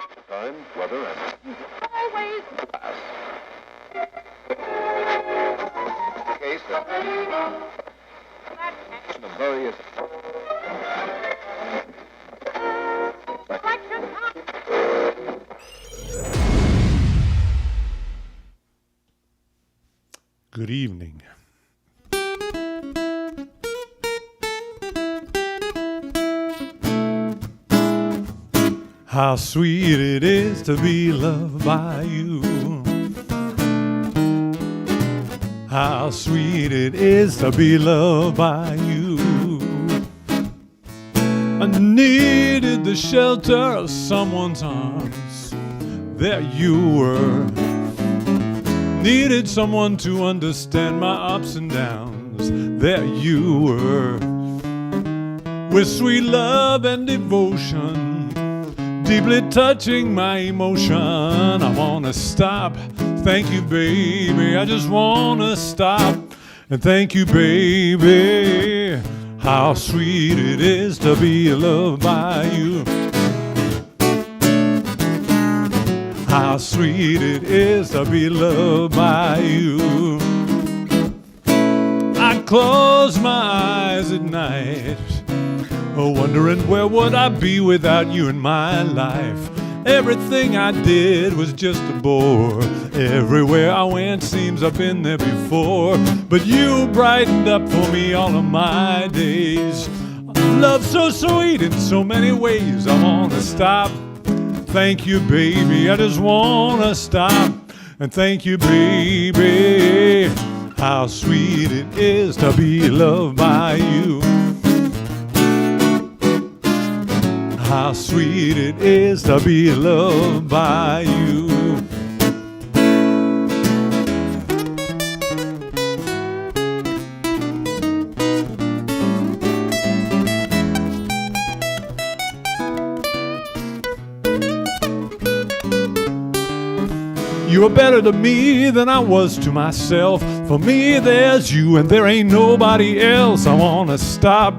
Time, weather, and Always. class. Case of various. Good evening. How sweet it is to be loved by you. How sweet it is to be loved by you. I needed the shelter of someone's arms. There you were. Needed someone to understand my ups and downs. There you were. With sweet love and devotion, deeply touching my emotion. I wanna stop. Thank you, baby. I just wanna stop and thank you, baby. How sweet it is to be loved by you. How sweet it is to be loved by you. I close my eyes at night, wondering where would I be without you in my life. Everything I did was just a bore. Everywhere I went seems I've been there before. But you brightened up for me all of my days. Love so sweet in so many ways. I wanna stop. Thank you, baby. I just wanna stop and thank you, baby. How sweet it is to be loved by you. How sweet it is to be loved by you. You are better to me than I was to myself. For me, there's you and there ain't nobody else. I wanna stop.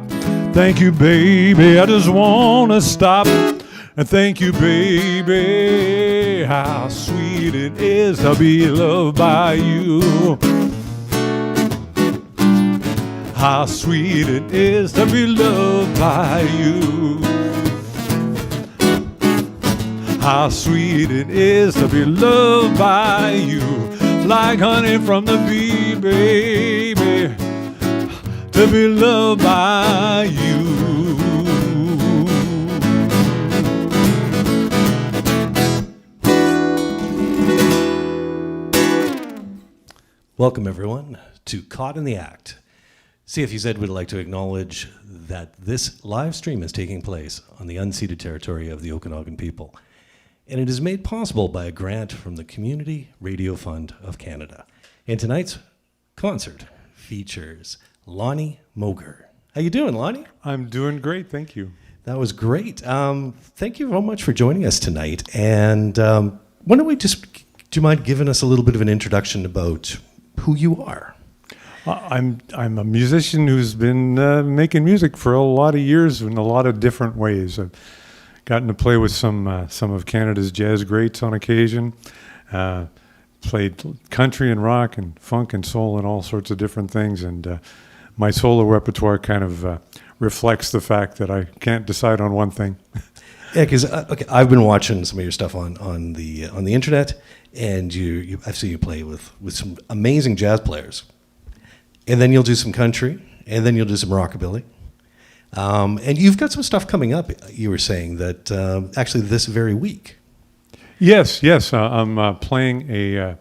Thank you, baby. I just wanna stop and thank you, baby. How sweet it is to be loved by you. How sweet it is to be loved by you. How sweet it is to be loved by you. Like honey from the bee, baby. To be loved by you. Welcome, everyone, to Caught in the Act. CFUZ would like to acknowledge that this live stream is taking place on the unceded territory of the Okanagan people, and it is made possible by a grant from the Community Radio Fund of Canada. And tonight's concert features Loni Moger. How you doing, Lonnie? I'm doing great, thank you. That was great. Thank you very much for joining us tonight. And why don't we do you mind giving us a little bit of an introduction about who you are? I'm a musician who's been making music for a lot of years in a lot of different ways. I've gotten to play with some of Canada's jazz greats on occasion. Played country and rock and funk and soul and all sorts of different things. And my solo repertoire kind of reflects the fact that I can't decide on one thing. Yeah, because I've been watching some of your stuff on the internet, and I've seen you play with some amazing jazz players, and then you'll do some country, and then you'll do some rockabilly, and you've got some stuff coming up. You were saying that actually this very week. Yes. I'm playing a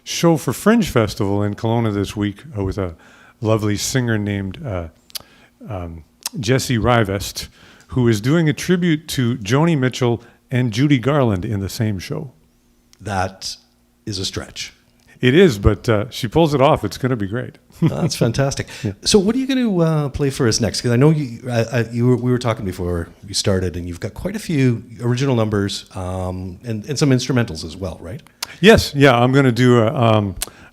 show for Fringe Festival in Kelowna this week with a lovely singer named Jesse Rivest, who is doing a tribute to Joni Mitchell and Judy Garland in the same show. That is a stretch. It is, but she pulls it off. It's going to be great. That's fantastic. Yeah. So what are you going to play for us next? Because I know we were talking before we started, and you've got quite a few original numbers and some instrumentals as well, right? Yes. Yeah, I'm going to do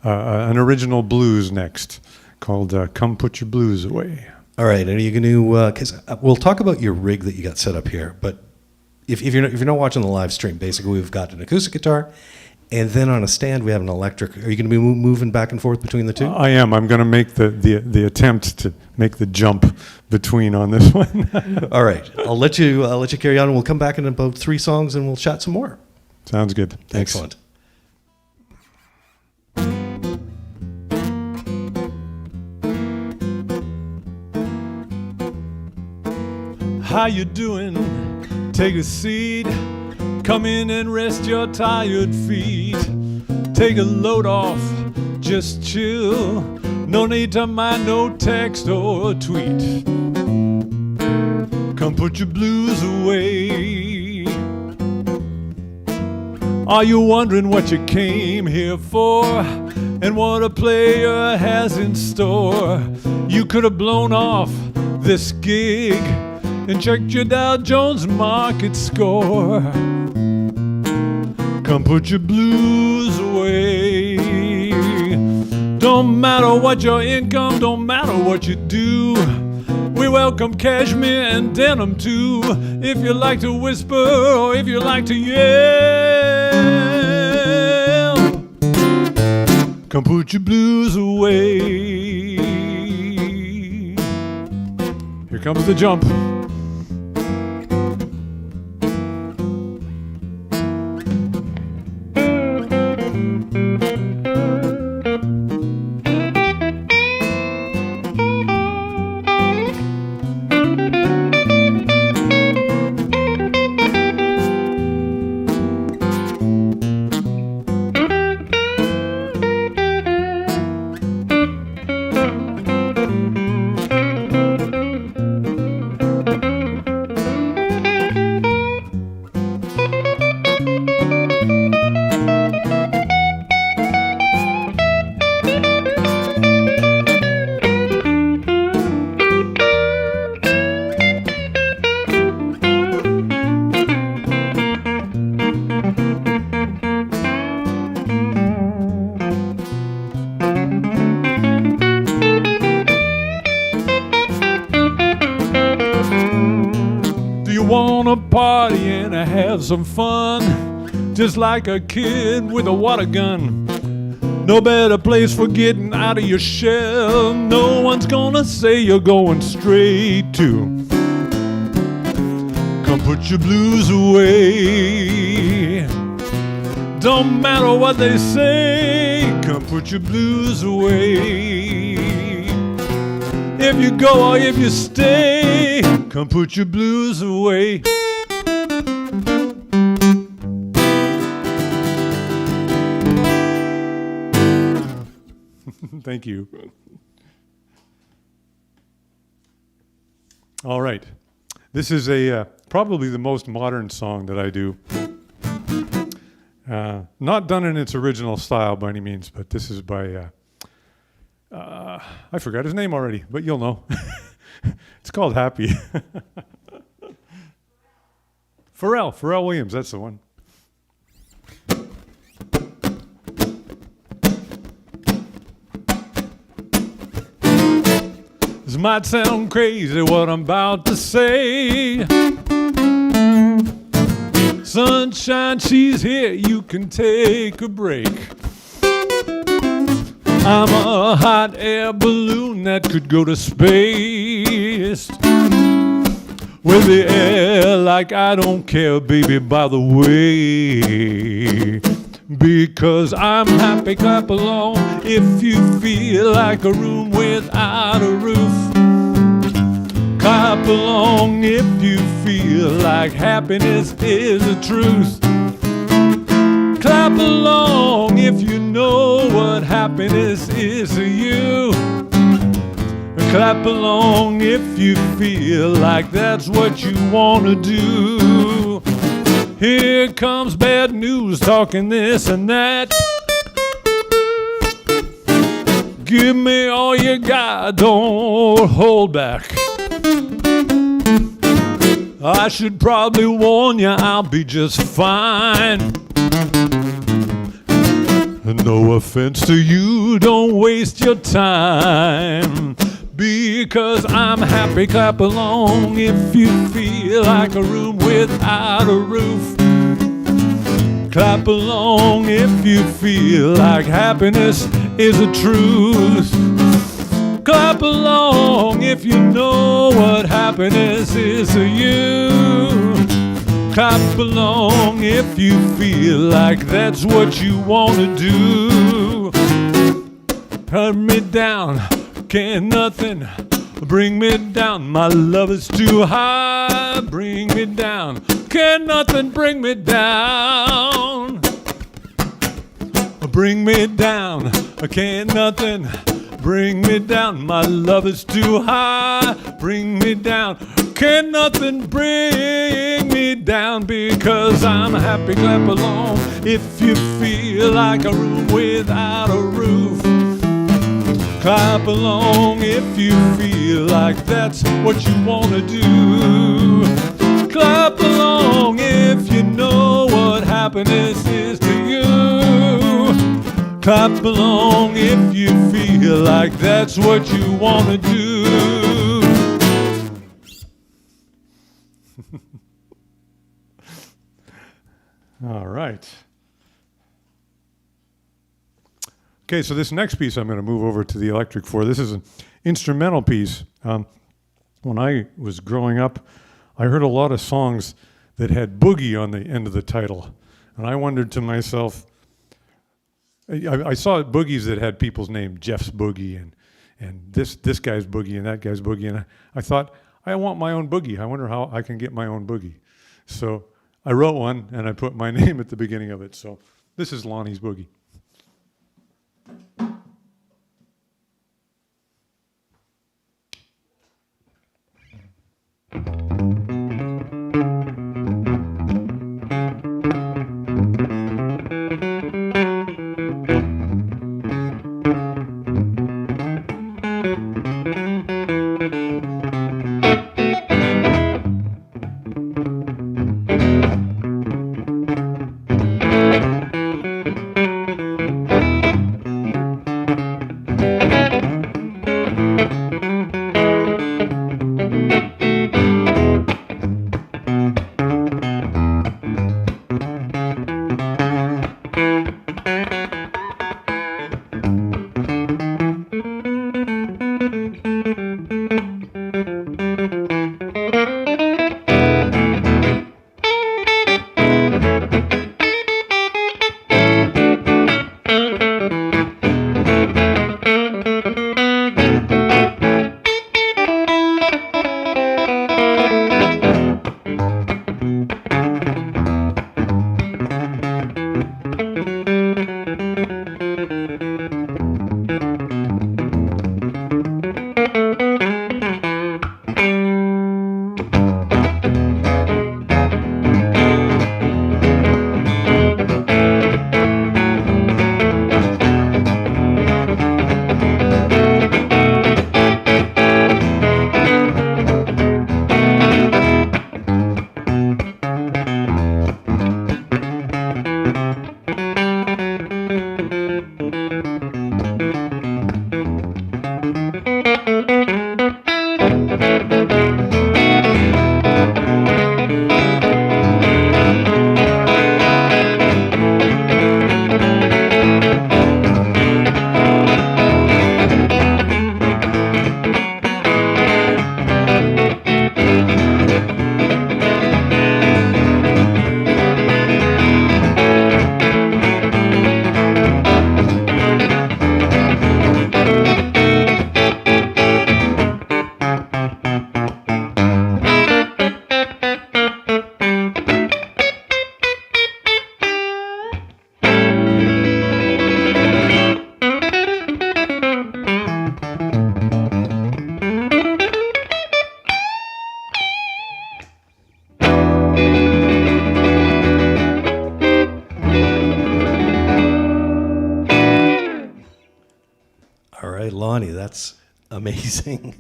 an original blues next called Come Put Your Blues Away. All right. And are you going to, because we'll talk about your rig that you got set up here, but if you're not watching the live stream, basically we've got an acoustic guitar, and then on a stand we have an electric. Are you going to be moving back and forth between the two? I am. I'm going to make the attempt to make the jump between on this one. All right, I'll let you carry on, and we'll come back in about 3 songs, and we'll chat some more. Sounds good. Thanks. Excellent. How you doing? Take a seat. Come in and rest your tired feet. Take a load off. Just chill. No need to mind no text or tweet. Come put your blues away. Are you wondering what you came here for? And what a player has in store? You could have blown off this gig and checked your Dow Jones market score. Come put your blues away. Don't matter what your income, don't matter what you do. We welcome cashmere and denim too. If you like to whisper or if you like to yell, come put your blues away. Here comes the jump. Wanna party and have some fun, just like a kid with a water gun. No better place for getting out of your shell. No one's gonna say you're going straight to. Come put your blues away. Don't matter what they say, come put your blues away. If you go or if you stay, come put your blues away. Thank you. All right. This is probably the most modern song that I do. Not done in its original style by any means, but this is by... I forgot his name already, but you'll know. It's called Happy. Pharrell Williams, that's the one. This might sound crazy what I'm about to say. Sunshine, she's here, you can take a break. I'm a hot air balloon that could go to space. With the air like I don't care, baby, by the way. Because I'm happy, clap along if you feel like a room without a roof. Clap along if you feel like happiness is the truth. Clap along if you know what happiness is to you. Clap along if you feel like that's what you want to do. Here comes bad news talking this and that. Give me all you got, don't hold back. I should probably warn you, I'll be just fine. No offense to you, don't waste your time. because I'm happy. Clap along if you feel like a room without a roof. Clap along if you feel like happiness is a truth. Clap along if you know what happiness is to you. Clap along if you feel like that's what you want to do. Cut me down, can't nothing bring me down. My love is too high, bring me down. Can't nothing bring me down. Bring me down, can't nothing bring me down. My love is too high, bring me down. Can't nothing bring me down because I'm happy. Clap along if you feel like a room without a roof. Clap along if you feel like that's what you want to do. Clap along if you know what happiness is to you. Clap along if you feel like that's what you want to do. All right. Okay, so this next piece I'm going to move over to the electric for. This is an instrumental piece. When I was growing up, I heard a lot of songs that had Boogie on the end of the title. And I wondered to myself, I saw boogies that had people's name, Jeff's Boogie, and this guy's Boogie, and that guy's Boogie. And I thought, I want my own Boogie. I wonder how I can get my own Boogie. So I wrote one, and I put my name at the beginning of it. So this is Lonnie's Boogie. Lonnie, that's amazing.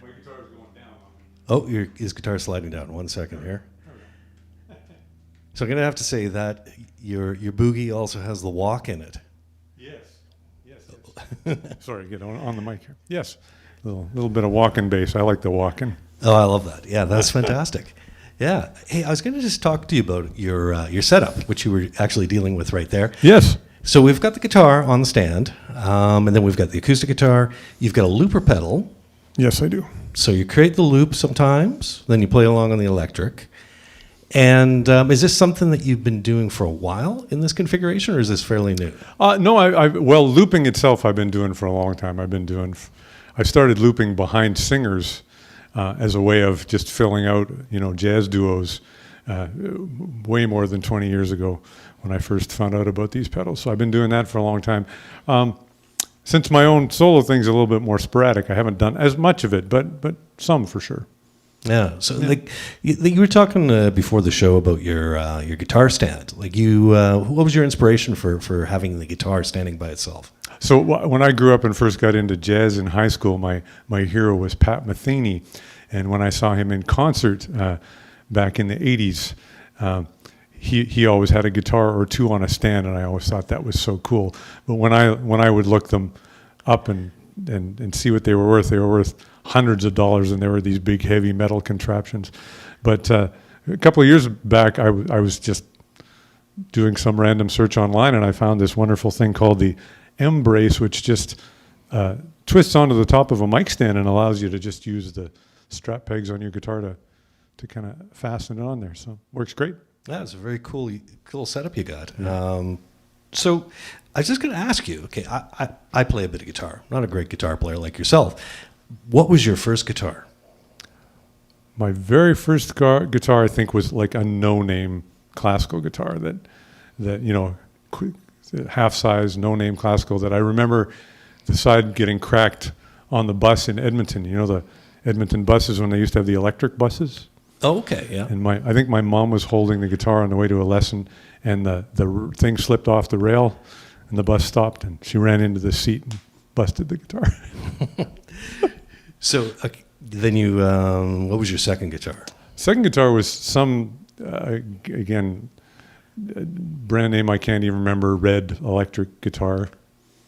My guitar's going down. Oh, his guitar's sliding down. 1 second here. So I'm going to have to say that your boogie also has the walk in it. Yes. Sorry, get on the mic here. Yes. Little bit of walking bass. I like the walking. Oh, I love that. Yeah, that's fantastic. Yeah. Hey, I was going to just talk to you about your setup, which you were actually dealing with right there. Yes. So we've got the guitar on the stand, and then we've got the acoustic guitar. You've got a looper pedal. Yes, I do. So you create the loop sometimes, then you play along on the electric. And is this something that you've been doing for a while in this configuration, or is this fairly new? No, well, looping itself I've been doing for a long time. I started looping behind singers as a way of just filling out, jazz duos way more than 20 years ago when I first found out about these pedals. So I've been doing that for a long time. Since my own solo thing's a little bit more sporadic, I haven't done as much of it, but some for sure. Yeah. So, like you were talking before the show about your guitar stand. Like, what was your inspiration for having the guitar standing by itself? So when I grew up and first got into jazz in high school, my hero was Pat Metheny, and when I saw him in concert back in the '80s, he always had a guitar or two on a stand, and I always thought that was so cool. But when I would look them up and see what they were worth hundreds of dollars, and there were these big heavy metal contraptions. But a couple of years back, I was just doing some random search online, and I found this wonderful thing called the M-Brace, which just twists onto the top of a mic stand and allows you to just use the strap pegs on your guitar to kind of fasten it on there. So works great. Yeah, it's a very cool setup you got. Yeah. So I was just going to ask you, okay, I play a bit of guitar. I'm not a great guitar player like yourself. What was your first guitar? My very first guitar, I think, was like a no-name classical guitar that half-size, no-name classical that I remember the side getting cracked on the bus in Edmonton. The Edmonton buses when they used to have the electric buses. Oh, okay, yeah. And I think my mom was holding the guitar on the way to a lesson, and the thing slipped off the rail, and the bus stopped, and she ran into the seat and busted the guitar. So then you, what was your second guitar? Second guitar was some, again, brand name I can't even remember, red electric guitar.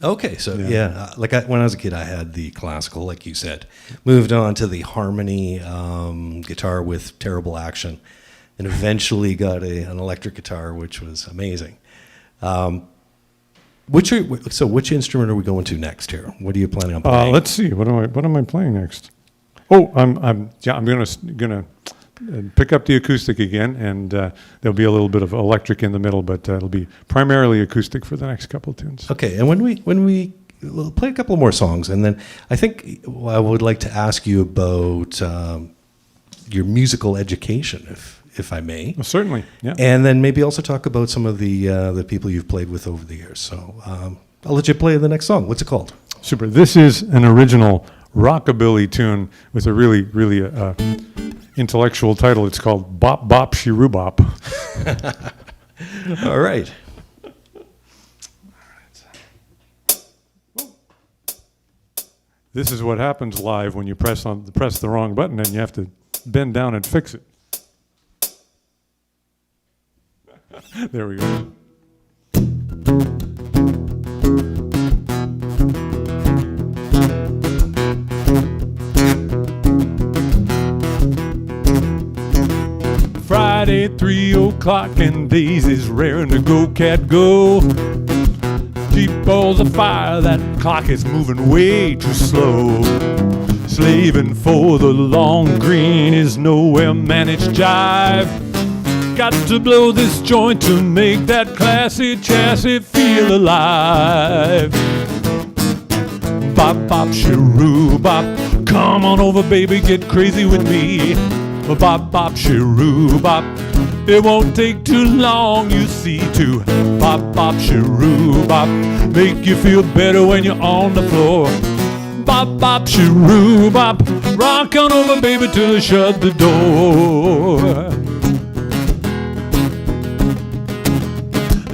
Okay, so when I was a kid, I had the classical, like you said. Moved on to the harmony guitar with terrible action, and eventually got an electric guitar, which was amazing. Which instrument are we going to next here? What are you planning on playing? Let's see. What am I playing next? Oh, I'm gonna pick up the acoustic again, and there'll be a little bit of electric in the middle, but it'll be primarily acoustic for the next couple of tunes. Okay, and we'll play a couple more songs, and then I think I would like to ask you about your musical education, if I may. Well, certainly, yeah. And then maybe also talk about some of the people you've played with over the years. So I'll let you play the next song. What's it called? Super. This is an original rockabilly tune with a really, really intellectual title. It's called Bop Bop Shiroo Bop. All right. This is what happens live when you press the wrong button and you have to bend down and fix it. There we go. Friday, 3:00, and Daisy's raring to go, cat, go. Deep balls of fire, that clock is moving way too slow. Slaving for the long green is nowhere managed jive. Got to blow this joint to make that classy chassis feel alive. Bop, bop, shiroo, bop. Come on over, baby, get crazy with me. Bop, bop, shiroo, bop. It won't take too long, you see, to bop, bop, shiroo, bop. Make you feel better when you're on the floor. Bop, bop, shiroo, bop. Rock on over, baby, till I shut the door.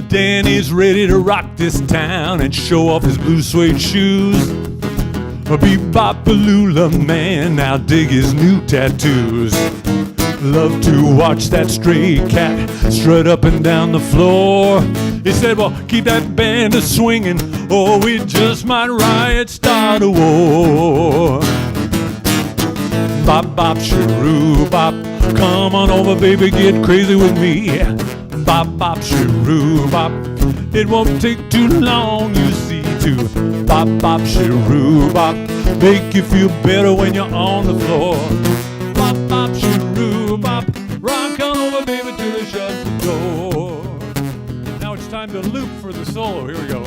Danny's ready to rock this town and show off his blue suede shoes. Bebop-a-lula man, now dig his new tattoos. Love to watch that stray cat strut up and down the floor. He said, well, keep that band a-swinging, or we just might riot, start a war. Bop, bop, shiroo, bop. Come on over, baby, get crazy with me. Bop, bop, shiroo, bop. It won't take too long, you see, to bop, bop, shiroo, bop. Make you feel better when you're on the floor. Bop, bop, shiroo, bop. Rock on over, baby, till they shut the door. Now it's time to loop for the solo. Here we go.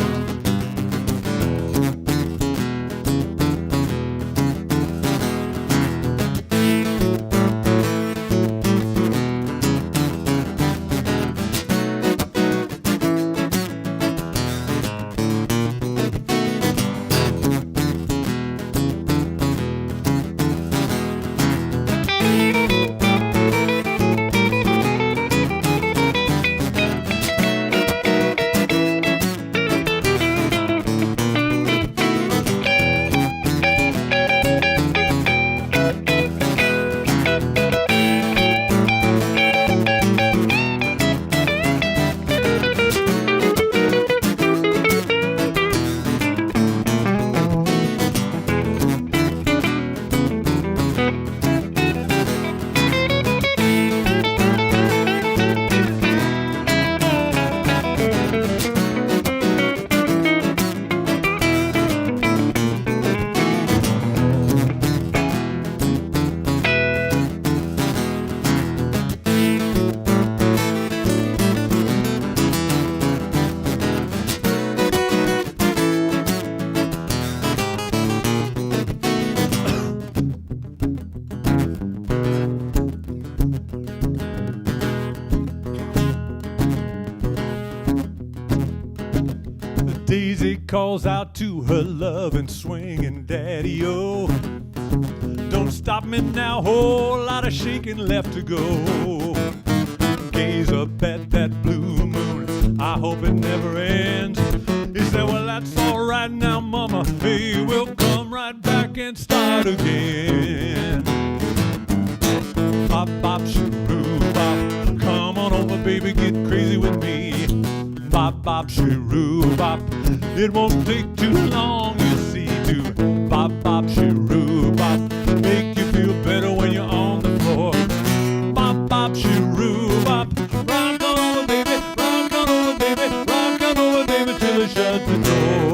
Daisy calls out to her loving, swinging daddy-o. Don't stop me now, whole lot of shaking left to go. Gaze up at that blue moon, I hope it never ends. He said, well, that's all right now, mama. Hey, we'll come right back and start again. Bop, bop, shiroo, bop. Come on over, baby, get crazy with me. Bop, bop, shiroo, bop. It won't take too long, you see, to bop, bop, shiroo, bop. Make you feel better when you're on the floor. Bop, bop, shiroo, bop. Rock on over, baby, rock on over, baby, rock on over, baby, till they shut the door.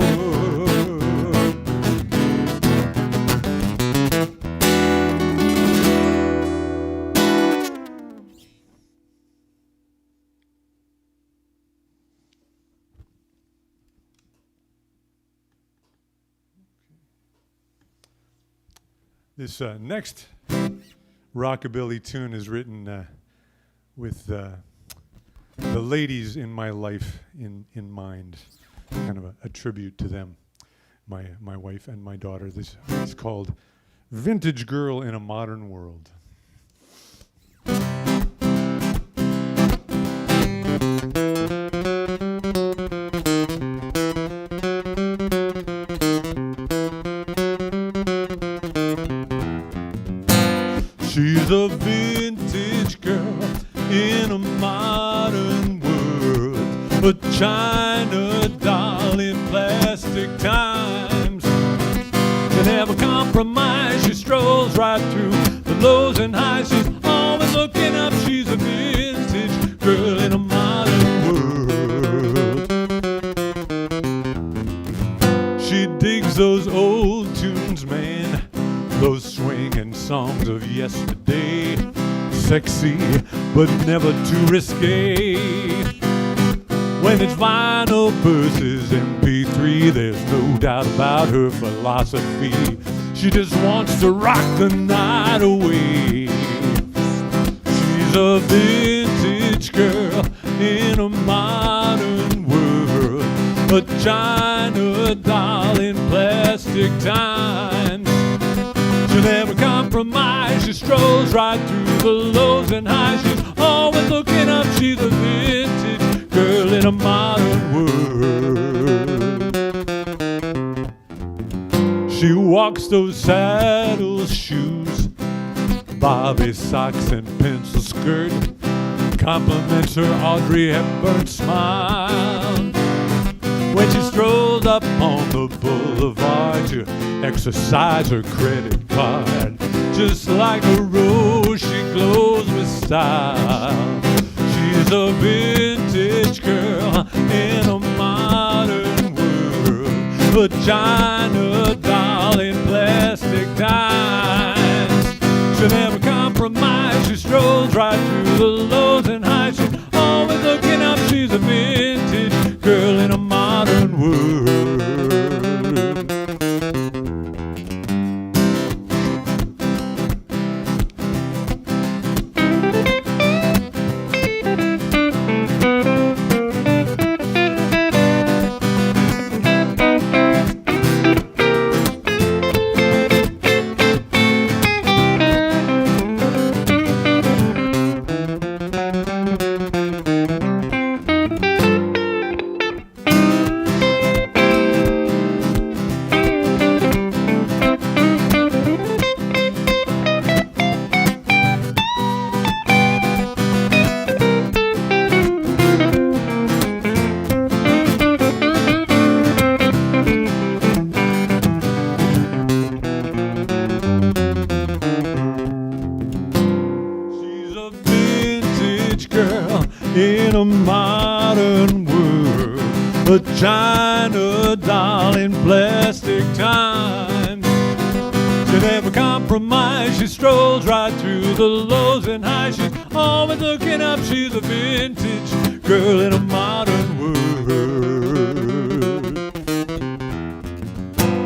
This next rockabilly tune is written with the ladies in my life in mind, kind of a tribute to them, my wife and my daughter. This is called Vintage Girl in a Modern World. She's a vintage girl in a modern world, a China doll in plastic times. Can never compromise, she strolls right through the lows and highs. She's always looking up, she's a vintage girl in a modern world. She digs those old tunes, man, those swinging songs of yesterday. Sexy, but never too risque. When it's vinyl versus MP3, there's no doubt about her philosophy. She just wants to rock the night away. She's a vintage girl in a modern world, a China doll in plastic times. She'll never compromise, she strolls right through the lows and highs. She's always looking up, she's a vintage girl in a modern world. She walks those saddle shoes, Bobby socks and pencil skirt, compliments her Audrey Hepburn smile. When she strolls up on the boulevard to exercise her credit card, Just like a rose, she glows with style. She's a vintage girl in a modern world, a China doll in plastic times. She'll never compromise, she strolls right through the lows and highs. She's always looking up, she's a vintage girl in a modern world. In a modern world, a China doll in plastic times. She never compromises, she strolls right through the lows and highs. She's always looking up, she's a vintage girl in a modern world.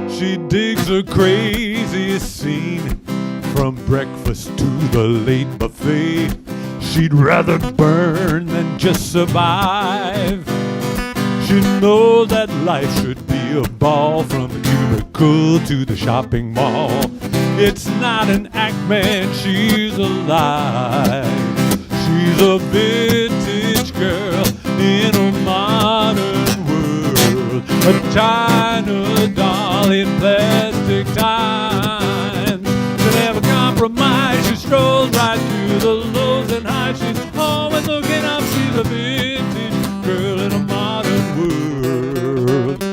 She digs a crazy scene, from breakfast to the late buffet. She'd rather burn than just survive. She knows that life should be a ball, from the cubicle to the shopping mall. It's not an act, man, she's alive. She's a vintage girl in a modern world, a China doll in plastic times. She'll never compromise, she strolls right through the lows and highs. She's always looking up, she's a vintage girl in a modern world.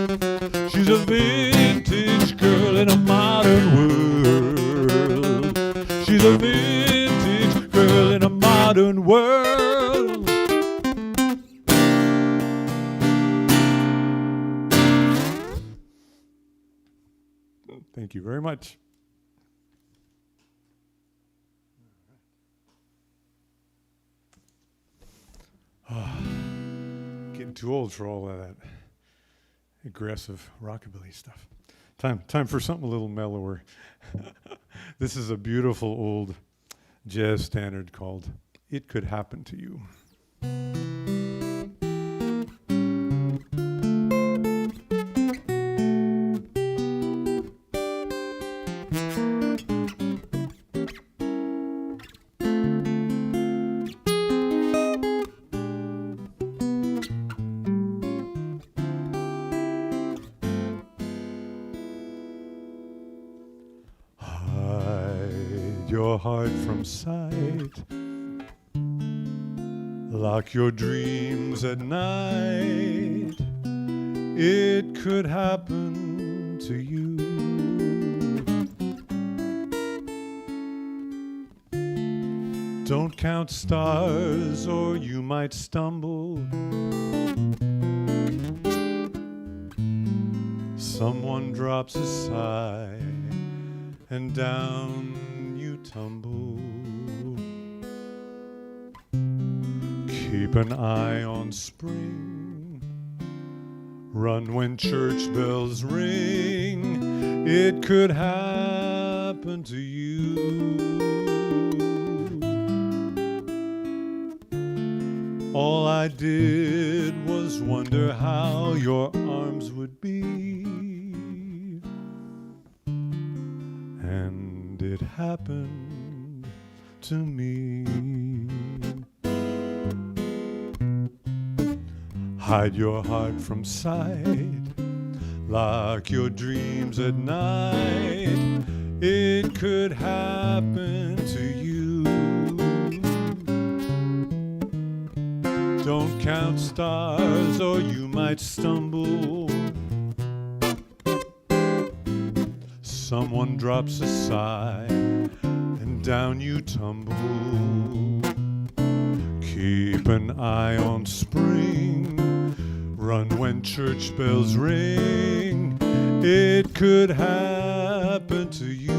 She's a vintage girl in a modern world. She's a vintage girl in a modern world. Thank you very much. Getting too old for all of that aggressive rockabilly stuff. Time for something a little mellower. This is a beautiful old jazz standard called "It Could Happen to You." Your heart from sight, lock your dreams at night. It could happen to you. Don't count stars or you might stumble. Someone drops a sigh and down you tumble. Keep an eye on spring. Run when church bells ring. It could happen to you. All I did was wonder how your arms would be. And it happened to me. Hide your heart from sight, lock your dreams at night. It could happen to you. Don't count stars or you might stumble. Someone drops a sigh down you tumble. Keep an eye on spring, run when church bells ring. It could happen to you.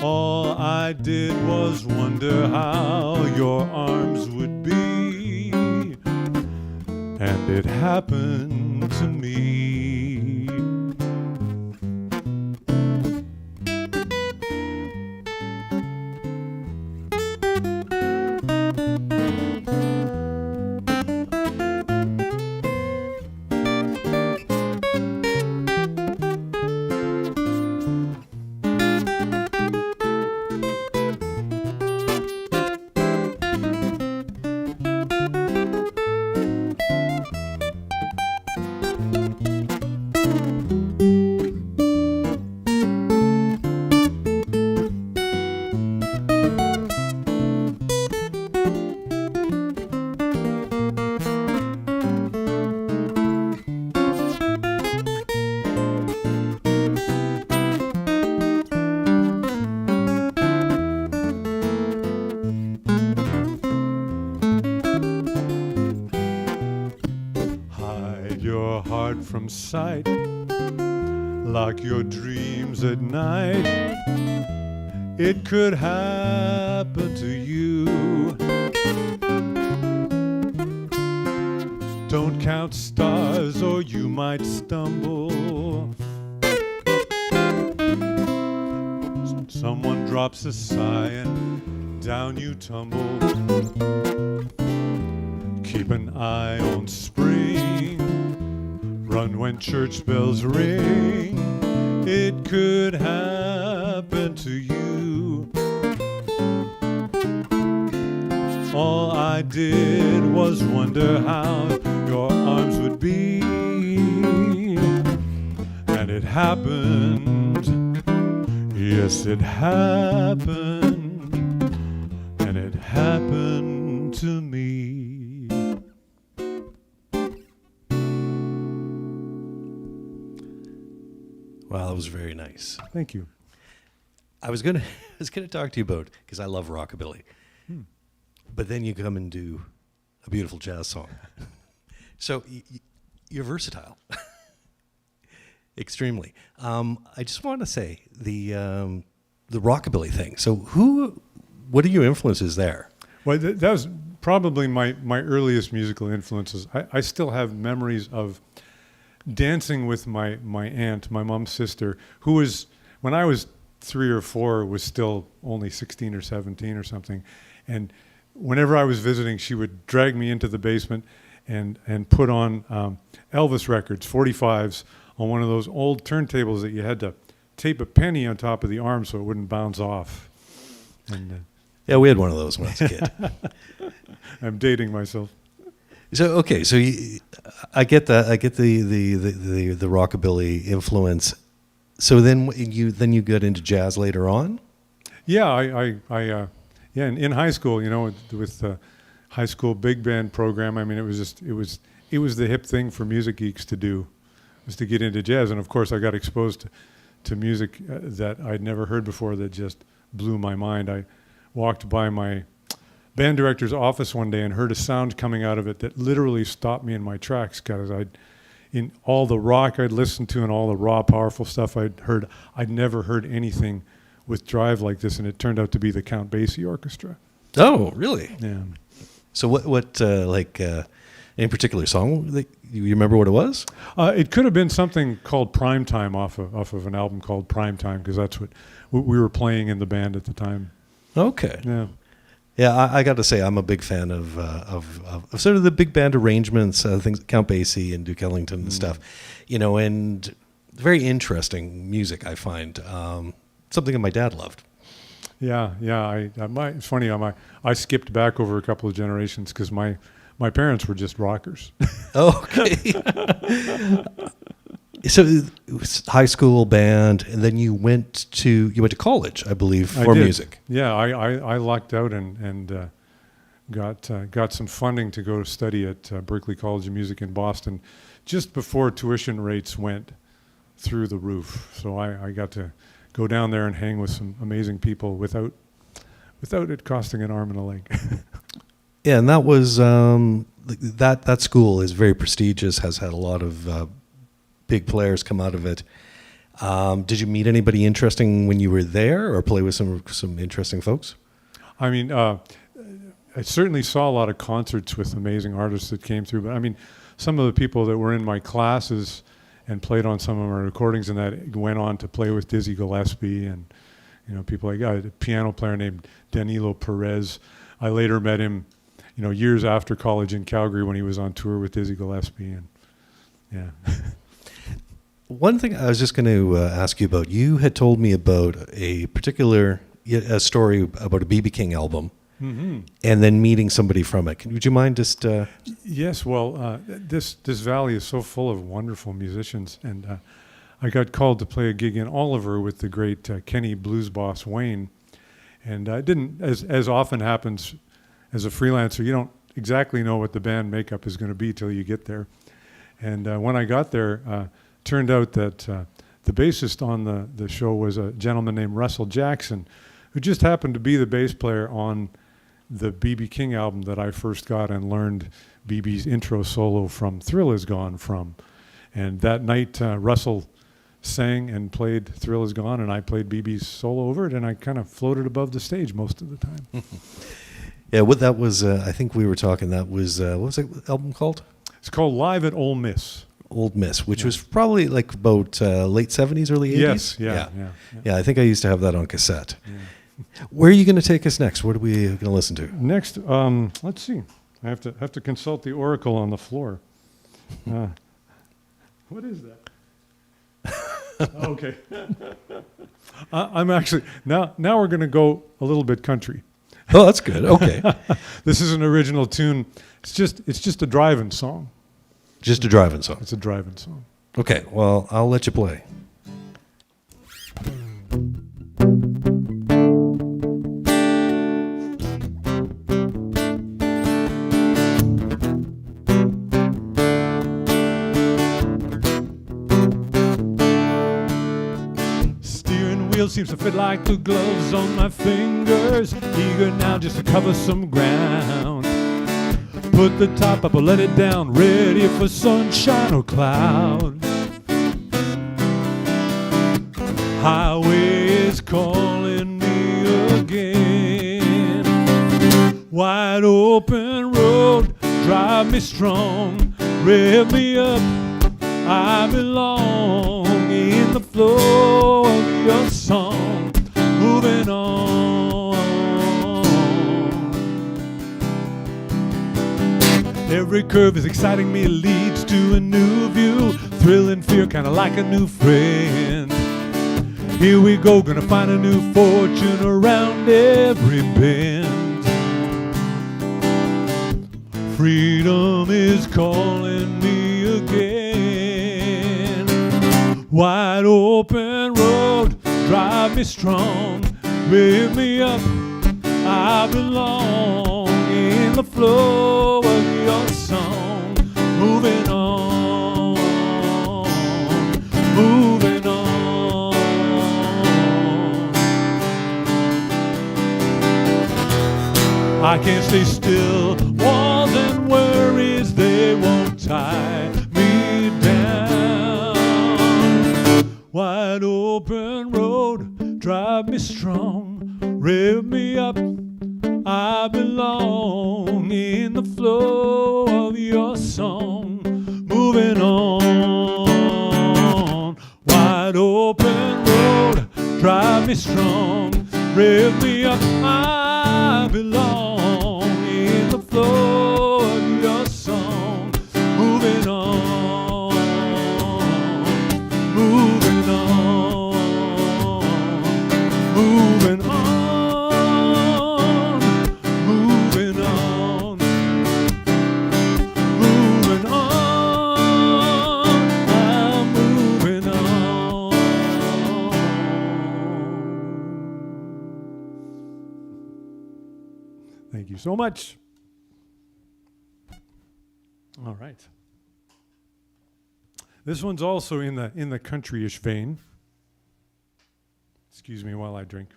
All I did was wonder how your arms would be, and it happened to me. From sight, lock your dreams at night. It could happen to you. Don't count stars or you might stumble. Someone drops a sigh and down you tumble. Keep an eye on spring, run when church bells ring. It could happen to you. All I did was wonder how your arms would be, and it happened. Yes, it happened, and it happened to me. Wow, that was very nice. Thank you. I was gonna talk to you about, because I love rockabilly, but then you come and do a beautiful jazz song. So you're versatile, extremely. I just want to say the rockabilly thing. So what are your influences there? Well, that was probably my earliest musical influences. I still have memories of dancing with my aunt, my mom's sister, who was, when I was 3 or 4, was still only 16 or 17 or something. And whenever I was visiting, she would drag me into the basement and put on Elvis records, 45s, on one of those old turntables that you had to tape a penny on top of the arm so it wouldn't bounce off. And yeah, we had one of those when I was a kid. I'm dating myself. So okay, so I get that. I get the rockabilly influence. So then you got into jazz later on. Yeah, yeah. In high school, with the high school big band program, I mean, it was the hip thing for music geeks to do, was to get into jazz. And of course, I got exposed to music that I'd never heard before that just blew my mind. I walked by my band director's office one day and heard a sound coming out of it that literally stopped me in my tracks, because in all the rock I'd listened to and all the raw, powerful stuff I'd heard, I'd never heard anything with drive like this, and it turned out to be the Count Basie Orchestra. Oh, really? Yeah. So what any particular song, you remember what it was? It could have been something called Primetime off of an album called Primetime, because that's what we were playing in the band at the time. Okay. Yeah. Yeah, I got to say I'm a big fan of sort of the big band arrangements, things Count Basie and Duke Ellington and stuff, and very interesting music, I find. Something that my dad loved. Yeah. It's funny. I skipped back over a couple of generations because my parents were just rockers. Okay. So it was high school band, and then you went to college, I believe, for music. Yeah, I lucked out and got some funding to go to study at Berklee College of Music in Boston, just before tuition rates went through the roof. So I got to go down there and hang with some amazing people without it costing an arm and a leg. Yeah, and that was that school is very prestigious. Has had a lot of big players come out of it. Did you meet anybody interesting when you were there, or play with some interesting folks? I mean, I certainly saw a lot of concerts with amazing artists that came through. But I mean, some of the people that were in my classes and played on some of my recordings and that went on to play with Dizzy Gillespie and people like a piano player named Danilo Perez. I later met him, years after college in Calgary when he was on tour with Dizzy Gillespie, and yeah. One thing I was just going to ask you about, you had told me about a story about a BB King album, and then meeting somebody from it. Would you mind just... Yes, well, this valley is so full of wonderful musicians, and I got called to play a gig in Oliver with the great Kenny blues boss Wayne, and I didn't, as often happens as a freelancer, you don't exactly know what the band makeup is going to be till you get there. And when I got there, turned out that the bassist on the show was a gentleman named Russell Jackson, who just happened to be the bass player on the BB King album that I first got and learned BB's intro solo from Thrill Is Gone from. And that night, Russell sang and played Thrill Is Gone, and I played BB's solo over it, and I kind of floated above the stage most of the time. Yeah, what that was, I think we were talking, that was, what was the album called? It's called Live at Ole Miss. Ole Miss, which was probably like about late 70s, early 80s? Yes, yeah. Yeah, I think I used to have that on cassette. Yeah. Where are you going to take us next? What are we going to listen to? Next, let's see. I have to consult the oracle on the floor. What is that? Okay. I'm actually now we're going to go a little bit country. Oh, that's good. Okay. This is an original tune. It's just a driving song. Just a driving song. It's a driving song. Okay. Well, I'll let you play. Seems to fit like the gloves on my fingers. Eager now just to cover some ground. Put the top up or let it down. Ready for sunshine or cloud. Highway is calling me again. Wide open road, drive me strong. Rev me up, I belong in the flow of your song, moving on. Every curve is exciting me, leads to a new view. Thrill and fear, kind of like a new friend. Here we go, gonna find a new fortune around every bend. Freedom is calling me again. Wide open road, drive me strong, rev me up, I belong in the flow of your song, moving on, moving on. I can't stay still, walls and worries, they won't tie me down. Wide open road, drive me strong, rev me up, I belong in the flow of your song, moving on. Wide open road, drive me strong, rev me up, I belong in the flow of your song, moving on. Thank you so much. All right. This one's also in the country-ish vein. Excuse me while I drink.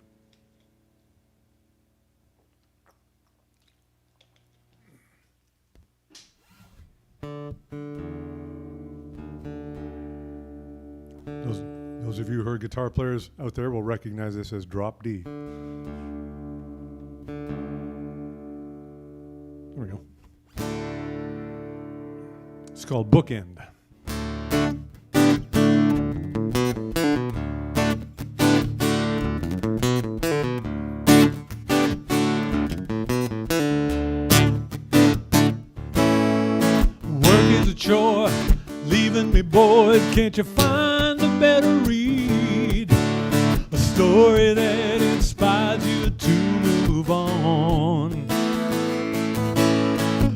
Those of you who are guitar players out there will recognize this as drop D. There we go. It's called Bookend. Work is a chore, leaving me bored. Can't you find a better read? A story that inspires you to move on.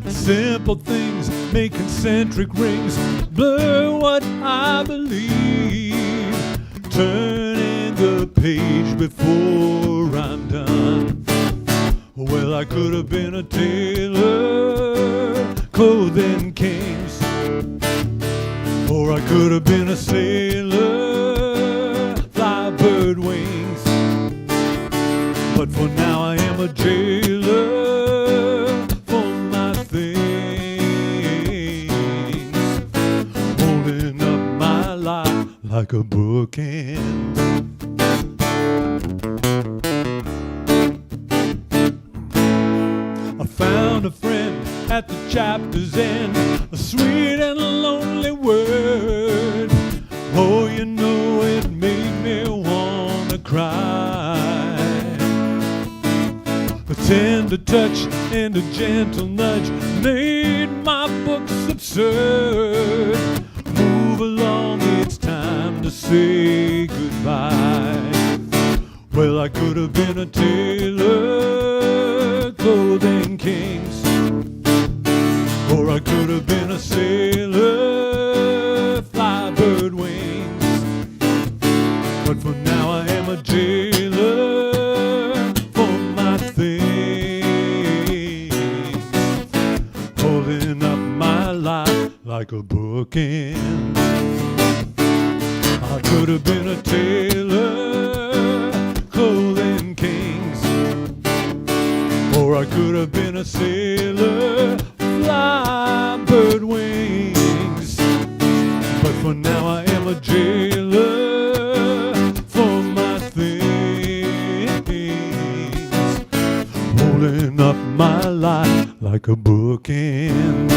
Simple things make concentric rings, blur what I believe. Turning the page before I'm done. Well, I could have been a tailor, clothing kings, or I could have been a sailor, fly bird wings. But for now I am a jailer for my things, holding up my life like a bookend. I found a friend at the chapter's end, a sweet and lonely word. Oh, you know it made me wanna cry. A tender touch and a gentle nudge made my books absurd. Move along, it's time to say goodbye. Well, I could have been a tailor, clothing kings, or I could have been a sailor, fly bird wings. But for now I am a jailer for my things, holding up my life like a bookend. I could have been a tailor, clothing kings, or I could have been a sailor, fly bird wings. But for now I am a jailer for my things, holding up my life like a bookend.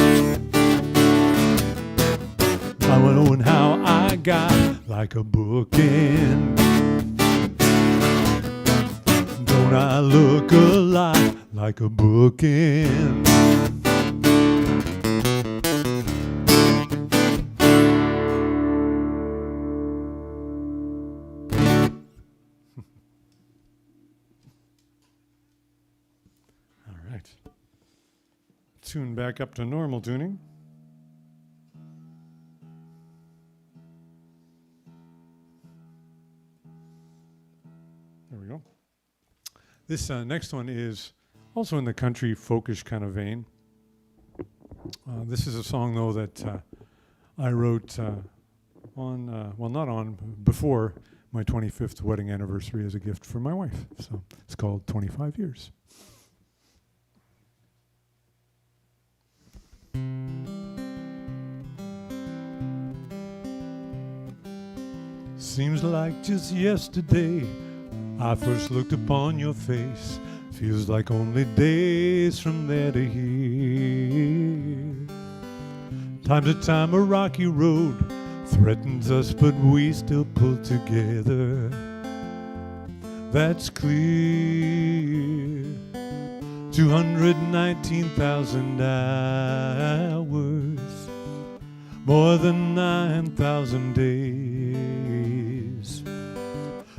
I wonder how I got like a bookend. Don't I look a lot like a bookend? All right. Tune back up to normal tuning. There we go. This next one is also in the country folkish kind of vein. This is a song, though, that I wrote before my 25th wedding anniversary as a gift for my wife. So it's called 25 Years. Seems like just yesterday I first looked upon your face. Feels like only days from there to here. Time to time a rocky road threatens us, but we still pull together. That's clear. 219,000 hours, more than 9,000 days.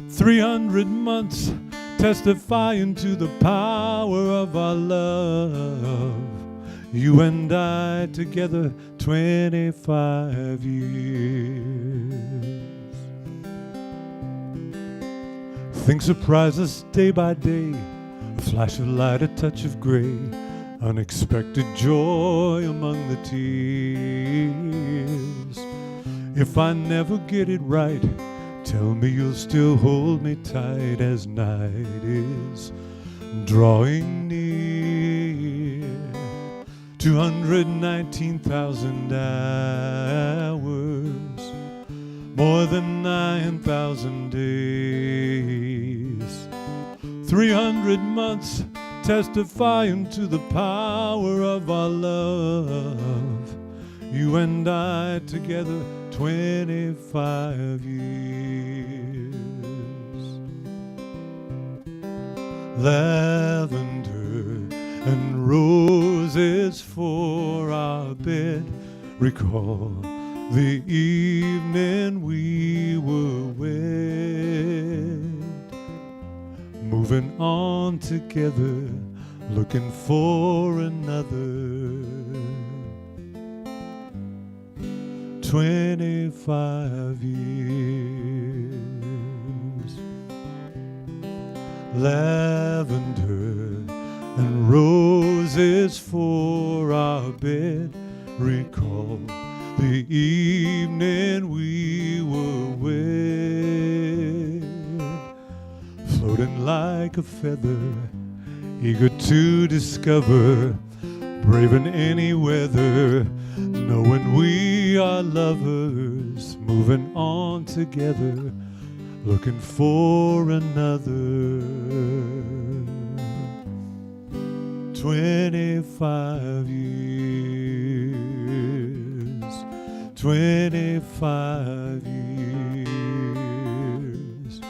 300 months testifying to the power of our love. You and I together 25 years. Things surprise us day by day. A flash of light, a touch of gray, unexpected joy among the tears. If I never get it right, Tell me you'll still hold me tight as night is drawing near. 219,000 hours, more than 9,000 days, 300 months testifying to the power of our love. You and I together 25 years. Lavender and roses for our bed. Recall the evening we were wed. Moving on together, looking for another. 25 years. Lavender and roses for our bed. Recall the evening we were wed. Floating like a feather, eager to discover, braving any weather, knowing we are lovers, moving on together, looking for another. 25 years, 25 years,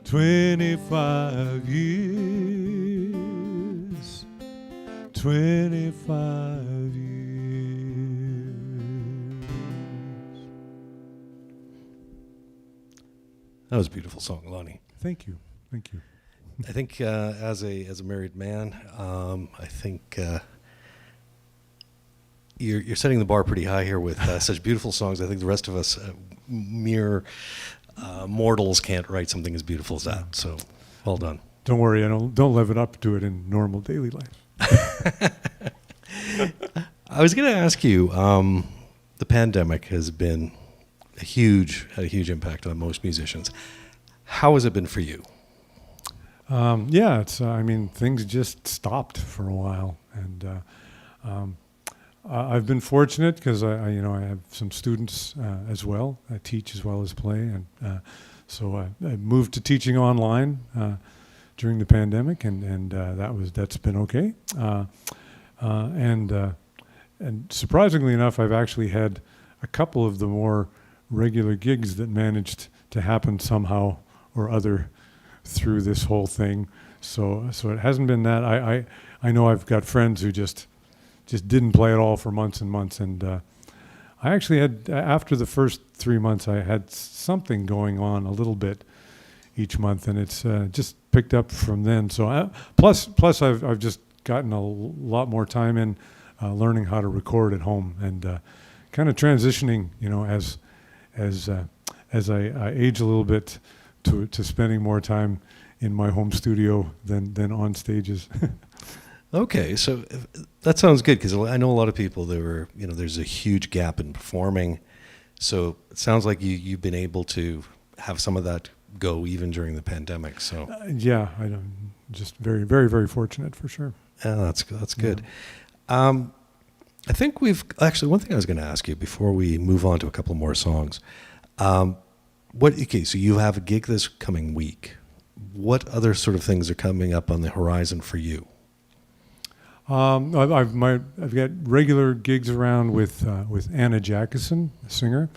25 years, 25 years. That was a beautiful song, Lonnie. Thank you. Thank you. I think as a married man, I think you're setting the bar pretty high here with such beautiful songs. I think the rest of us, mere mortals, can't write something as beautiful as that. So, well done. Don't worry, I don't live it up to it in normal daily life. I was going to ask you, the pandemic has been had a huge impact on most musicians. How has it been for you? Yeah, it's. I mean, things just stopped for a while, and I've been fortunate because I have some students as well. I teach as well as play, and so I moved to teaching online during the pandemic, and that's been okay. And surprisingly enough, I've actually had a couple of the more regular gigs that managed to happen somehow or other through this whole thing. So it hasn't been that. I know I've got friends who just didn't play at all for months and months, and I actually had, after the first 3 months, I had something going on a little bit each month, and it's just picked up from then. So plus I've just gotten a lot more time in learning how to record at home, and kind of transitioning, as I age a little bit to spending more time in my home studio than on stages. Okay, so that sounds good, because I know a lot of people there's a huge gap in performing. So it sounds like you've been able to have some of that go even during the pandemic. So yeah, I'm just very, very, very fortunate for sure. Yeah, that's good. Yeah. I think one thing I was going to ask you before we move on to a couple more songs. So you have a gig this coming week. What other sort of things are coming up on the horizon for you? I've got regular gigs around with Anna Jackson, a singer,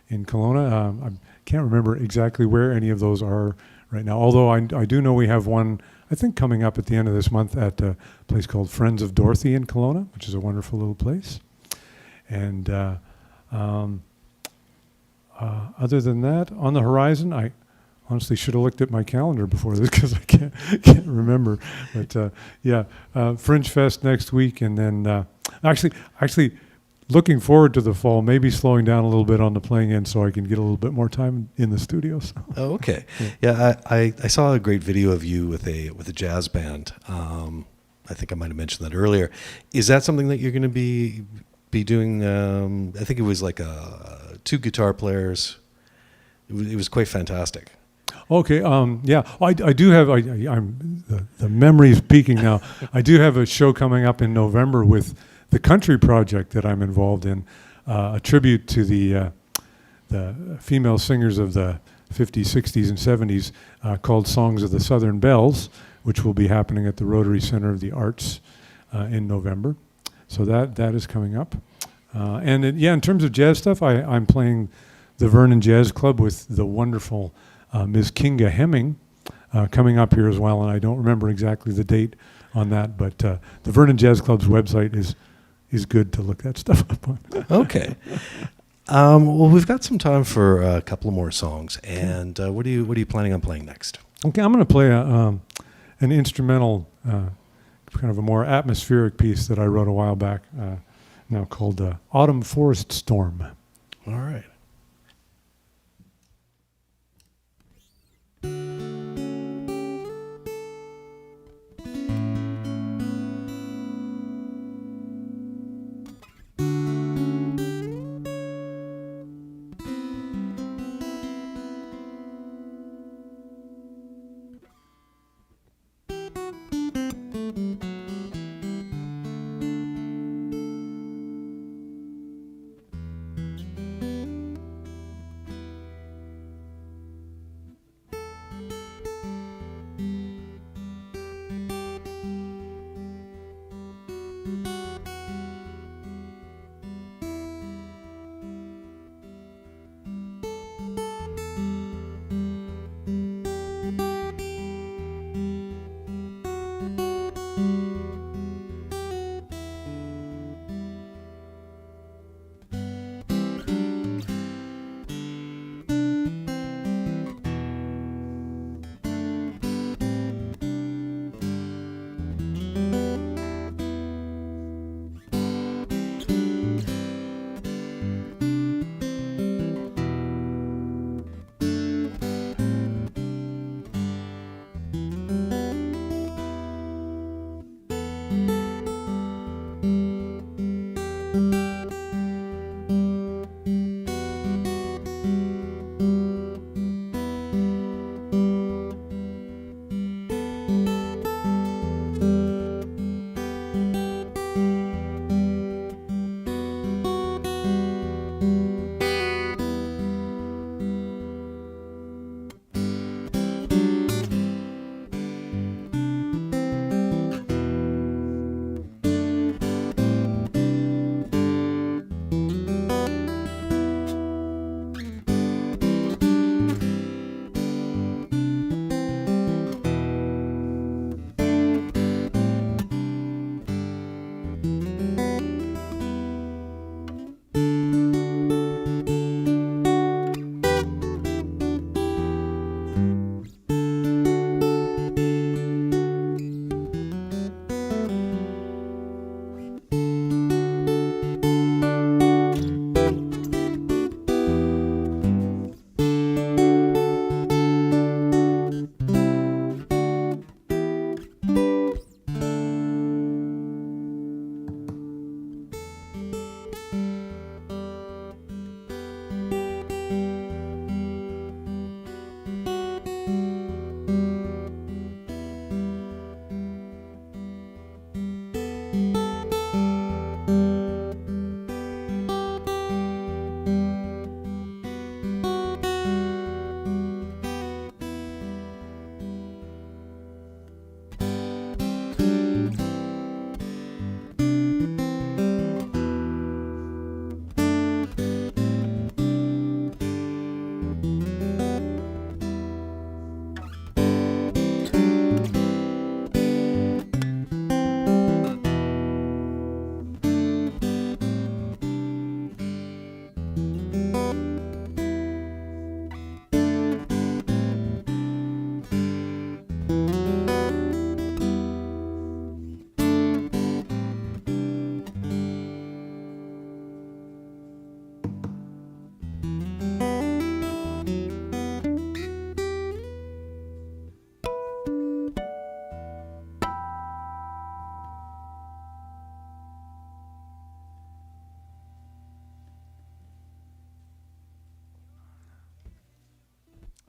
in Kelowna. I can't remember exactly where any of those are right now, although I do know we have one, I think, coming up at the end of this month at a place called Friends of Dorothy in Kelowna, which is a wonderful little place. And other than that, on the horizon, I honestly should have looked at my calendar before this because I can't remember. But Fringe Fest next week, and then actually looking forward to the fall. Maybe slowing down a little bit on the playing end so I can get a little bit more time in the studio. So. Oh, okay. Yeah, I saw a great video of you with a jazz band. I think I might have mentioned that earlier. Is that something that you're going to be doing? I think it was like 2 guitar players It was quite fantastic. Okay, yeah, I do have. I'm the memory's peaking now. I do have a show coming up in November with the Country Project that I'm involved in, a tribute to the female singers of the 50s, 60s, and 70s, called "Songs of the Southern Belles," which will be happening at the Rotary Center of the Arts in November. So that is coming up, and in terms of jazz stuff, I'm playing the Vernon Jazz Club with the wonderful Ms. Kinga Hemming coming up here as well, and I don't remember exactly the date on that, but the Vernon Jazz Club's website is good to look that stuff up on. Okay. Well, we've got some time for a couple of more songs, and what are you planning on playing next? Okay, I'm going to play an instrumental, kind of a more atmospheric piece that I wrote a while back, now called "Autumn Forest Storm." All right.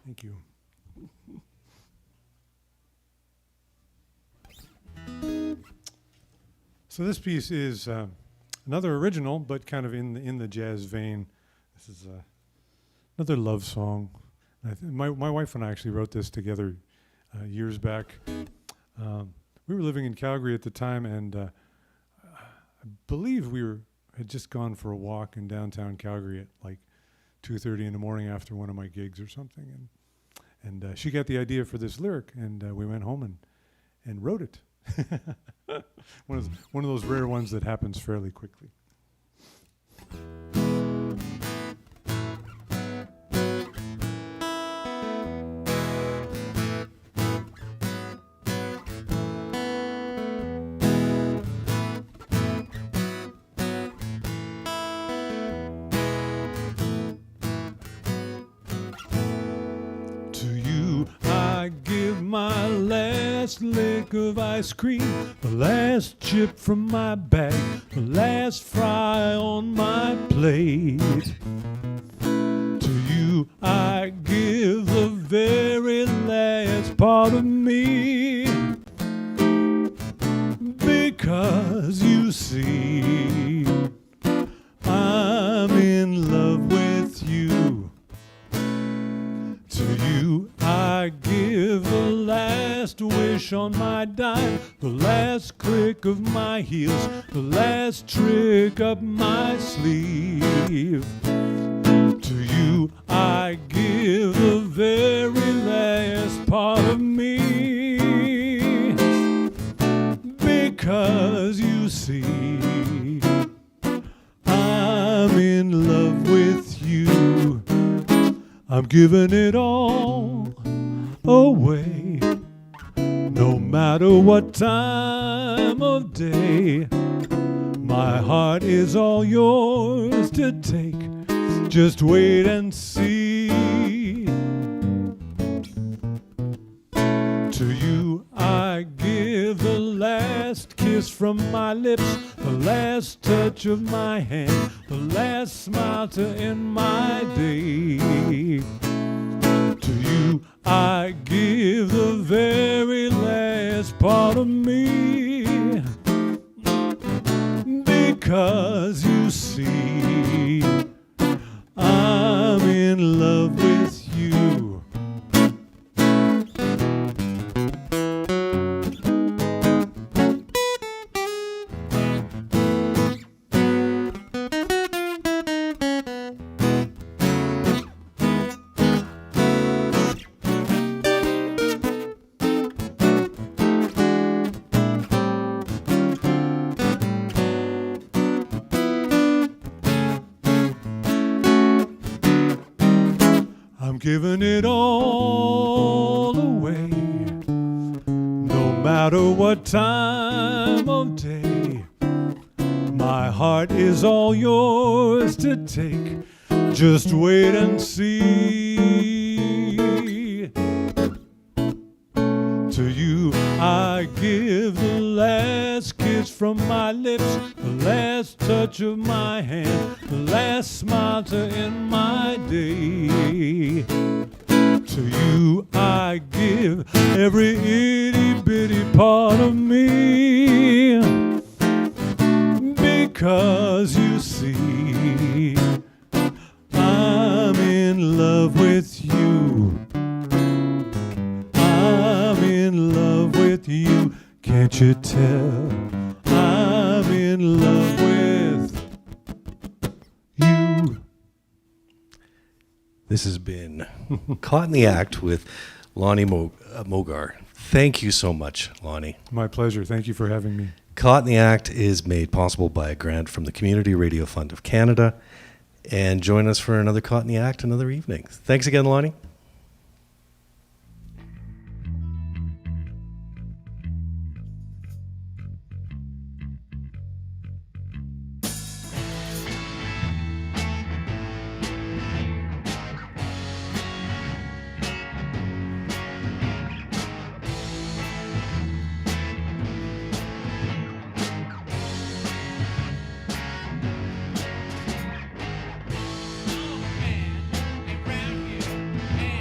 Thank you. So this piece is another original, but kind of in the jazz vein. This is another love song. My wife and I actually wrote this together years back. We were living in Calgary at the time, and I believe had just gone for a walk in downtown Calgary at like 2:30 in the morning after one of my gigs or something, and she got the idea for this lyric, and we went home and wrote it. one of those rare ones that happens fairly quickly. My last lick of ice cream, the last chip from my bag, the last fry on my plate. To you I give the very last part of me, because you see, I'm in love with you. To you I give the last wish on my dime, the last click of my heels, the last trick up my sleeve. To you I give the very last part of me, because you see, I'm in love with you. I'm giving it all away, no matter what time of day. My heart is all yours to take, just wait and see. To you I give the last kiss from my lips, the last touch of my hand, the last smile to end my day. To you I give the very last part of me, because you see, I'm in love with you. I'm giving it all away, no matter what time of day. My heart is all yours to take, just wait and see. To you I give the last kiss from my lips, the last touch of my hand, the last smile to end my day. To you I give every itty bitty part of me, because you see, I'm in love with you. I'm in love with you. Can't you tell? I'm in love with you. This has been Caught in the Act with Loni Moger. Thank you so much, Lonnie. My pleasure. Thank you for having me. Caught in the Act is made possible by a grant from the Community Radio Fund of Canada. And join us for another Caught in the Act another evening. Thanks again, Lonnie. Around here.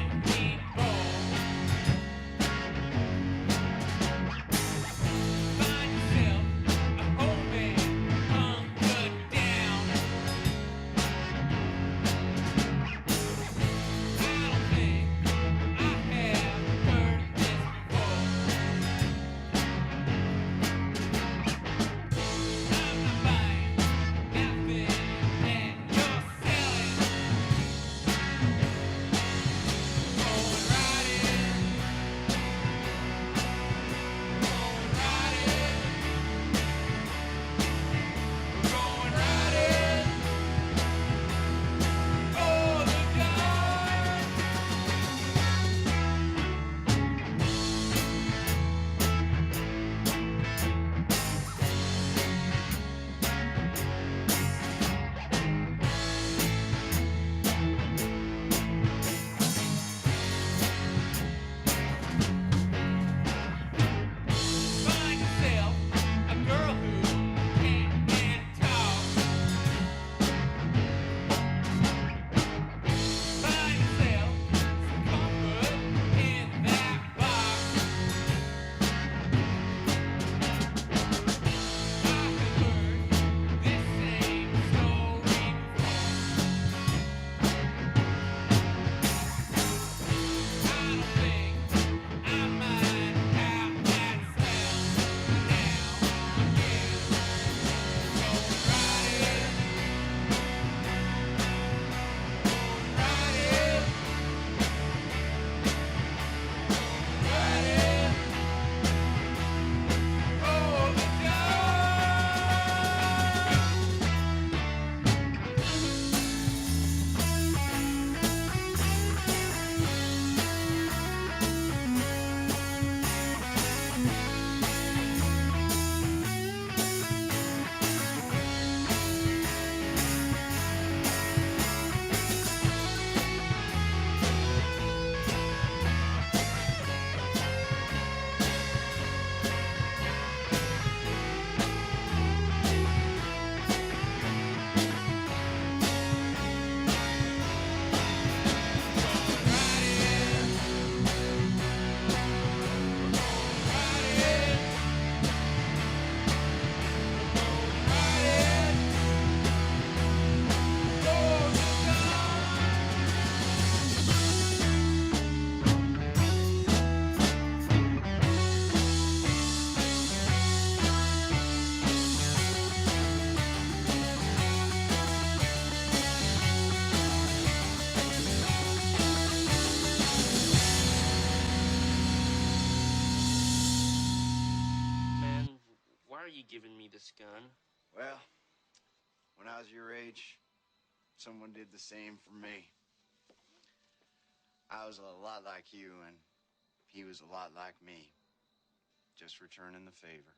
giving me this gun. Well, when I was your age, someone did the same for me. I was a lot like you, and he was a lot like me. Just returning the favor.